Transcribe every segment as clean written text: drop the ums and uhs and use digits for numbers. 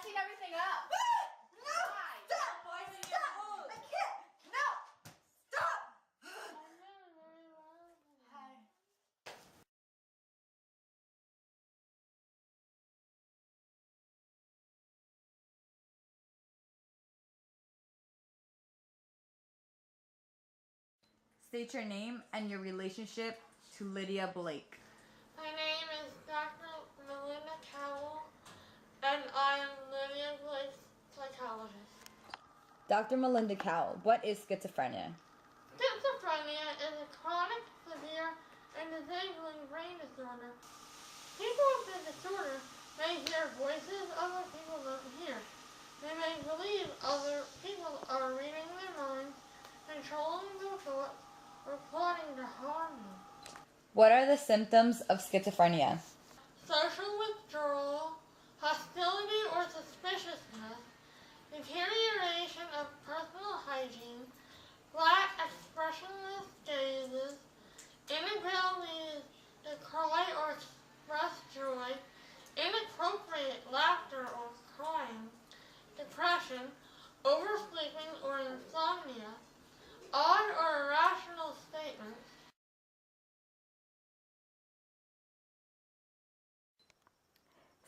messing everything up. No! Why? Stop! Poisoning Stop! your food. I can't! No! Stop! Hi. State your name and your relationship to Lydia Blake. My name is Dr. Melinda Cowell, and I am Lydia Blake's psychologist. Dr. Melinda Cowell, what is schizophrenia? Schizophrenia is a chronic, severe, and disabling brain disorder. People with this disorder may hear voices other people don't hear. They may believe other people are reading their minds, controlling their thoughts, or plotting to harm them. What are the symptoms of schizophrenia? Social withdrawal, hostility or suspiciousness, deterioration of personal hygiene, flat expressionless gazes, inability to cry or express joy, inappropriate laughter or crying, depression, oversleeping or insomnia, odd or irrational statements.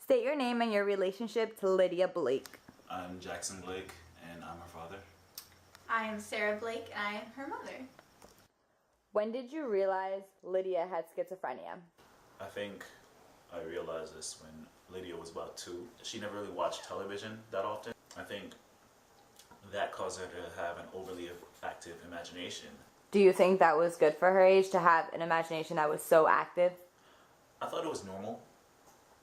State your name and your relationship to Lydia Blake. I'm Jackson Blake, and I'm her father. I am Sarah Blake, and I am her mother. When did you realize Lydia had schizophrenia? I think I realized this when Lydia was about 2. She never really watched television that often. I think that caused her to have an overly active imagination. Do you think that was good for her age to have an imagination that was so active? I thought it was normal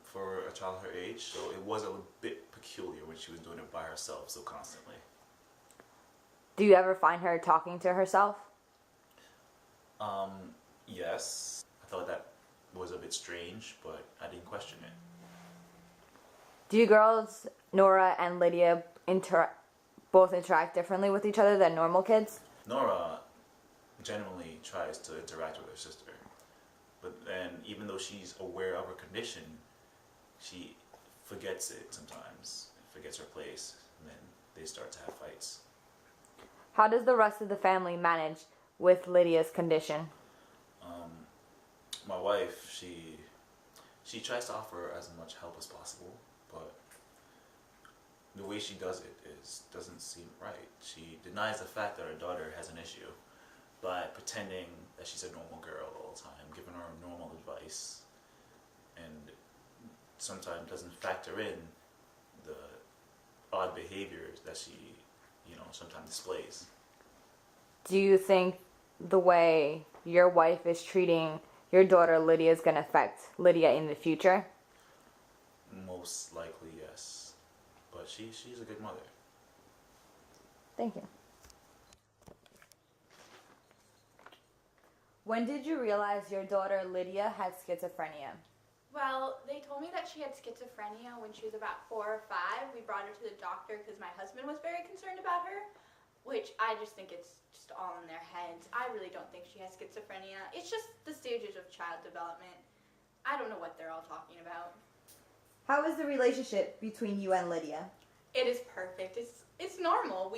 for a child her age, so it was a bit peculiar when she was doing it by herself so constantly. Do you ever find her talking to herself? Yes. I thought that was a bit strange, but I didn't question it. Do you girls, Nora and Lydia, both interact differently with each other than normal kids? Nora genuinely tries to interact with her sister, but then even though she's aware of her condition, she forgets it sometimes, forgets her place, and then they start to have fights. How does the rest of the family manage with Lydia's condition? My wife, she tries to offer as much help as possible, but the way she does it doesn't seem right. She denies the fact that her daughter has an issue by pretending that she's a normal girl all the time, giving her normal advice, and sometimes doesn't factor in the odd behaviors that she, sometimes displays. Do you think the way your wife is treating your daughter Lydia is going to affect Lydia in the future? Most likely, yes. But she's a good mother. Thank you. When did you realize your daughter Lydia had schizophrenia? Well, they told me that she had schizophrenia when she was about 4 or 5. We brought her to the doctor because my husband was very concerned about her, which I just think it's just all in their heads. I really don't think she has schizophrenia. It's just the stages of child development. I don't know what they're all talking about. How is the relationship between you and Lydia? It is perfect. It's normal.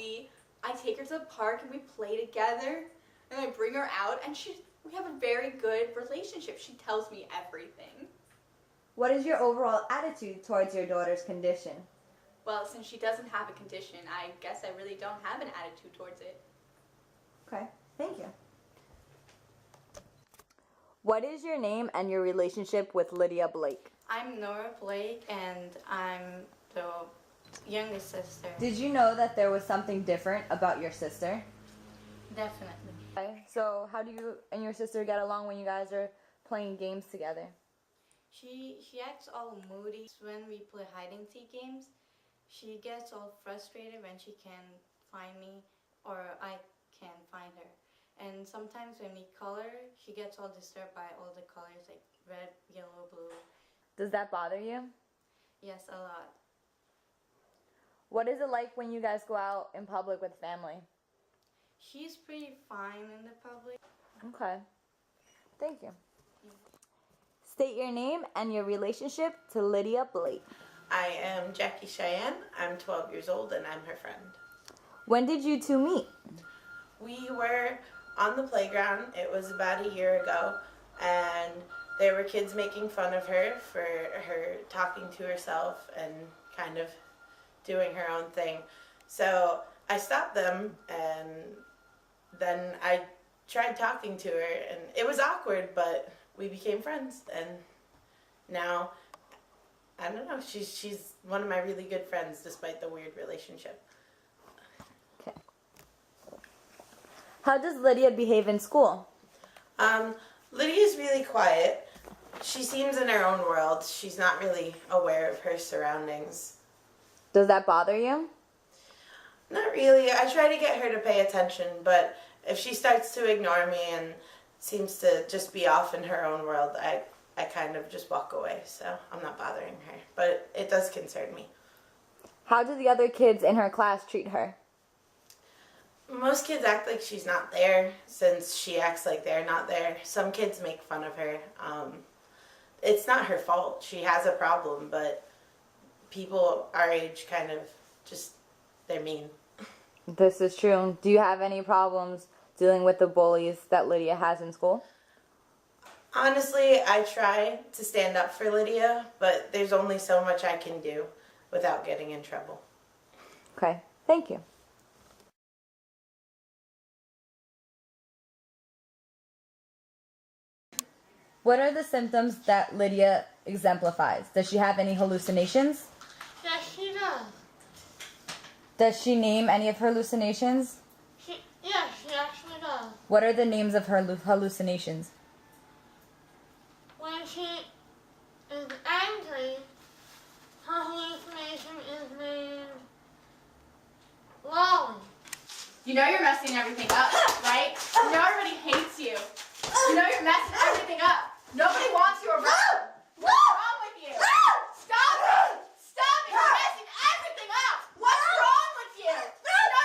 I take her to the park and we play together, and I bring her out, and we have a very good relationship. She tells me everything. What is your overall attitude towards your daughter's condition? Well, since she doesn't have a condition, I guess I really don't have an attitude towards it. Okay, thank you. What is your name and your relationship with Lydia Blake? I'm Nora Blake, and I'm the youngest sister. Did you know that there was something different about your sister? Definitely. Okay, so how do you and your sister get along when you guys are playing games together? She acts all moody when we play hide-and-seek games. She gets all frustrated when she can't find me or I can't find her. And sometimes when we color, she gets all disturbed by all the colors like red, yellow, blue. Does that bother you? Yes, a lot. What is it like when you guys go out in public with family? She's pretty fine in the public. Okay. Thank you. State your name and your relationship to Lydia Blake. I am Jackie Cheyenne. I'm 12 years old and I'm her friend. When did you two meet? We were on the playground. It was about a year ago, and there were kids making fun of her for her talking to herself and kind of doing her own thing. So I stopped them, and then I tried talking to her, and it was awkward, but we became friends, and now, I don't know, she's one of my really good friends despite the weird relationship. Okay. How does Lydia behave in school? Lydia's really quiet. She seems in her own world. She's not really aware of her surroundings. Does that bother you? Not really. I try to get her to pay attention, but if she starts to ignore me and seems to just be off in her own world, I kind of just walk away, so I'm not bothering her. But it does concern me. How do the other kids in her class treat her? Most kids act like she's not there since she acts like they're not there. Some kids make fun of her. It's not her fault. She has a problem, but people our age kind of just, they're mean. This is true. Do you have any problems dealing with the bullies that Lydia has in school? Honestly, I try to stand up for Lydia, but there's only so much I can do without getting in trouble. Okay, thank you. What are the symptoms that Lydia exemplifies? Does she have any hallucinations? Yes, she does. Does she name any of her hallucinations? Yes, she actually does. What are the names of her hallucinations? When she is angry, her hallucination is named Lolly. You know you're messing everything up, right? You know everybody hates you. You know you're messing everything up. Nobody wants you around. What's wrong with you? Stop it! Stop it! You're messing everything up. What's wrong with you? You know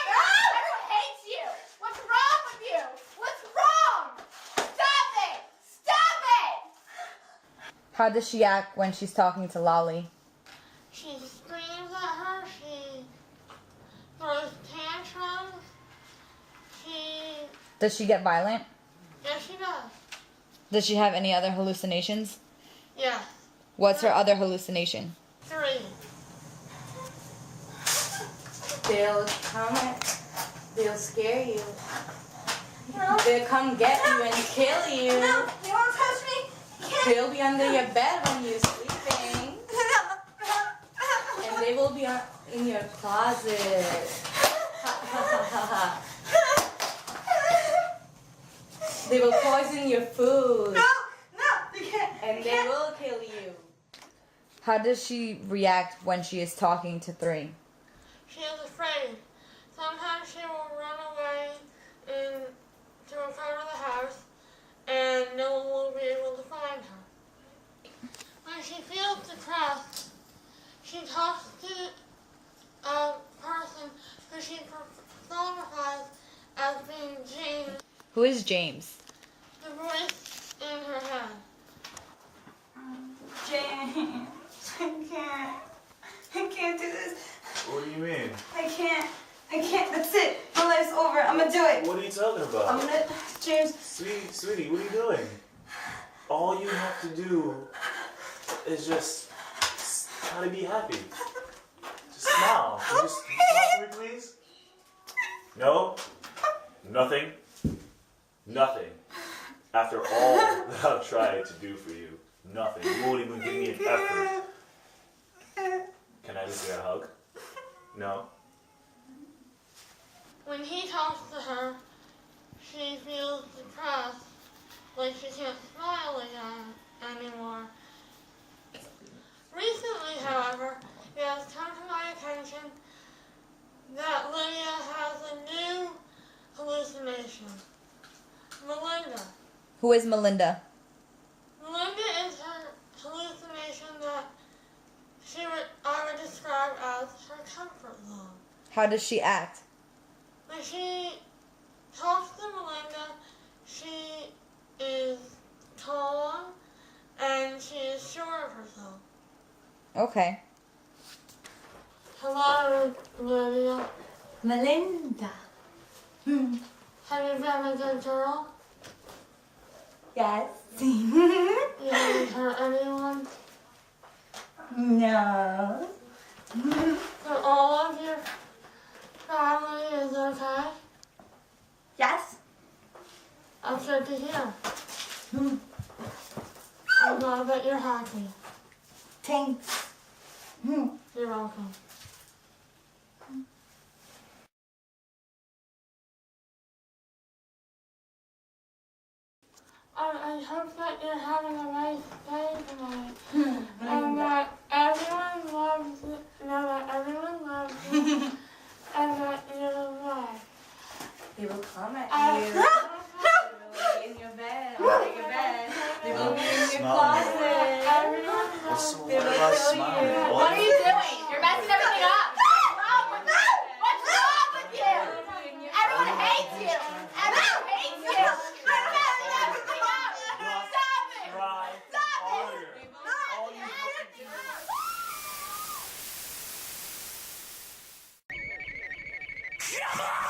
everyone hates you. What's wrong with you? What's wrong? Stop it! Stop it! How does she act when she's talking to Lolly? She screams at her. She throws tantrums. Does she get violent? Yes, she does. Does she have any other hallucinations? Yes. What's her other hallucination? 3. They'll come, they'll scare you. They'll come get you and kill you. No, you won't touch me. You can't. They'll be under your bed when you're sleeping. And they will be in your closet. They will poison your food. No, they can't. And they will kill you. How does she react when she is talking to 3? She is afraid. Sometimes she will run away to a part of the house and no one will be able to find her. When she feels depressed, she talks to a person who she personifies as being James, Who is James? the voice in her head. James, I can't do this. What do you mean? I can't. That's it. My life's over. I'm gonna do it. What are you talking about? I'm gonna, James. Sweetie, what are you doing? All you have to do is just try to be happy. Just smile. Can you just smile for me, please? No? Nothing? Nothing. After all that I've tried to do for you, nothing. You won't even give me an effort. Can I just get a hug? No? When he talks to her, she feels depressed, like she can't smile again anymore. Recently, however, it has come to my attention that Lydia has a new hallucination. Melinda. Who is Melinda? Melinda is her hallucination that I would describe as her comfort zone. How does she act? When she talks to Melinda, she is calm and she is sure of herself. Okay. Hello, Lydia. Melinda. Have you been a good girl? Yes. You haven't hurt anyone? No. So all of your family is okay? Yes. That's good to hear. I'm glad that you're happy. Thanks. You're welcome. I hope that you're having a nice day tonight. And that everyone loves you. Know that everyone loves you. And that you're loved. They will come at you. They will be in your bed, under your bed. They will be in your closet. Everyone What's loves so you. hard about smiling? What are you doing? You're messing everything up. What's wrong with you? Everyone hates you. Everyone hates you. You're messing everything up. Stop it. Try Stop it. harder. All you have to do. Come on!